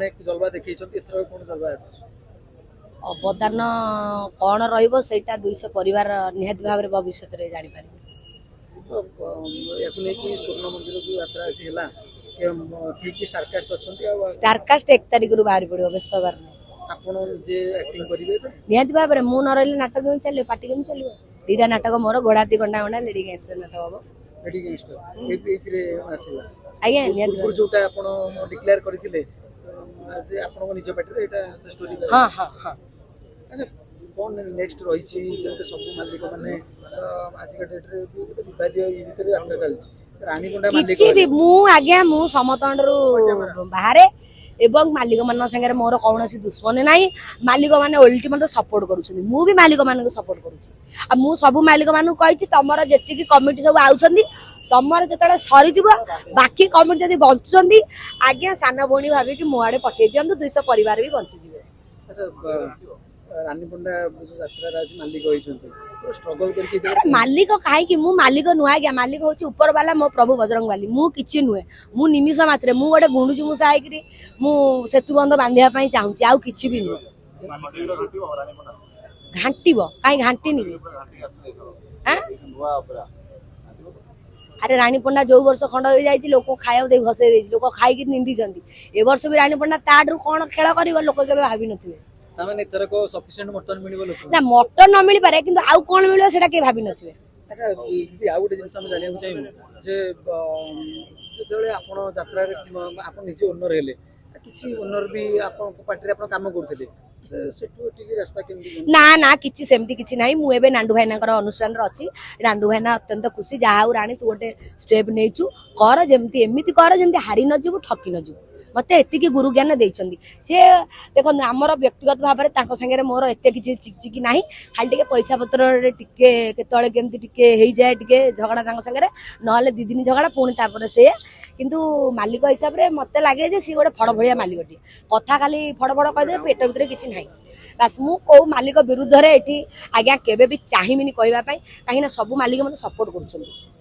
अनेक जलवा देखी एथर कौन जलवा आस अवदान कौन रहीटा 200 परिवार निहाती भाव में भविष्य में जापर या स्वर्ण मंदिर जो यात्रा अच्छी ठीक स्टारकास्ट अच्छा स्टारकास्ट 1 तारिख रु बाहरी पड़ो व्यस्त हबार आपण जे एक्टिंग करिवे निहाती भाव में मु न रही नाटक केमी चलो पार्टी केमी चलो 2टा नाटक मोर गोड़ाती गंडा गंडा लेडी गैंगस्टर नाटक हम लेडी गैंगस्टर एइथिरे आसीबा आज्ञा निहाती पूर्व जोटा आपण डिक्लेयर करथिले जे आपण निज पार्टी एटा स्टोरी हां हां हां अच्छा कौन नेक्स्ट रही जब सब मालिक मैंने आज का डेट रे विवाद ये भीतर यात्रा चलछि रानीकोंडा मालिक किछि भी मु आज्ञा मु समतंडरु बाहरे एवं मालिक मान संगे मोर कौन दुश्मन ना मालिक मैंने ओल्टी मत सपोर्ट करुँच मु भी मालिक मान सपोर्ट करुँच मु सब मालिक मान कही तुम जी कमिटी सब आउछंदी तुमर जो सरीज बाकी कमिटी जब बचुंट आज्ञा सान भौणी भाविक मो आड़े पठे दिंतु 200 परिवार भी बंचीजे अच्छा रानीकोंडा यात्रा राज मालिक होइछन्ते स्ट्रगल करके मालिक कहीं मु मालिक नुआ गया मालिक हूँ ऊपर वाला मो प्रभु बजरंग बाली मु किछि नुहे मु निमिष मात्रे मु गोटे गुंडुची मुसा आइकरी मु सेतु बंध बांधिया चाहूँगी आउ किछि भी नुहे घांटीब कहीं घांटीनी अरे रानीपंडा जो वर्ष खंड हो जाए लोक खाया दे भसई लोक खाई निंदी ए वर्ष भी रानीपंडा ताडू कौन खेल कर लोक के भावी नथिबे तामाने इतर को सफिशिएंट मटन मिलिबो लोक ना मटन न मिल पारे किंतु आउ कोन मिलियो सेटा के भाबी नथिबे अच्छा यदि आउ गोटे जिनस हम जानिया चाहिए जे जेतले आपण यात्रा रे आपण निजे ओनर हेले किछि ओनर भी आपण पार्टी रे आपण काम करथिले सेटू टिकी रास्ता केमदी ना ना किछि सेमती किछि नाही मु एबे नांडू भाईनाकर अनुष्ठान रे अछि नांडू भाईना अत्यंत खुशी जाहाउ रानी तू गोटे स्टेप नेचु कर जेमती एमिति कर जेमती हारि न जिवु ठकी न जिवु मते एतिकी गुरु ज्ञान देइछंदी से देखो हमर व्यक्तिगत भाव में तांको संगे मोर एते किछि चिकचिकी नाही खाली टिके पैसा पत्र रे टिके केतळे केमती टिके हेई जाय टिके झगड़ा तांको संगे नहले 2 दिन झगड़ा पुणी तापर से किंतु मालिक हिसाब रे मते लागे जे सी गोटे फड़ भड़िया मालिकटी कथा खाली फड़ फड़ कह दे पेट भीतर किछि नाही बस मु को मालिक विरुद्ध रे एठी आज्ञा केबे भी चाहिमिनी कहबा पई काहे ना सब मालिक मते सपोर्ट करछन।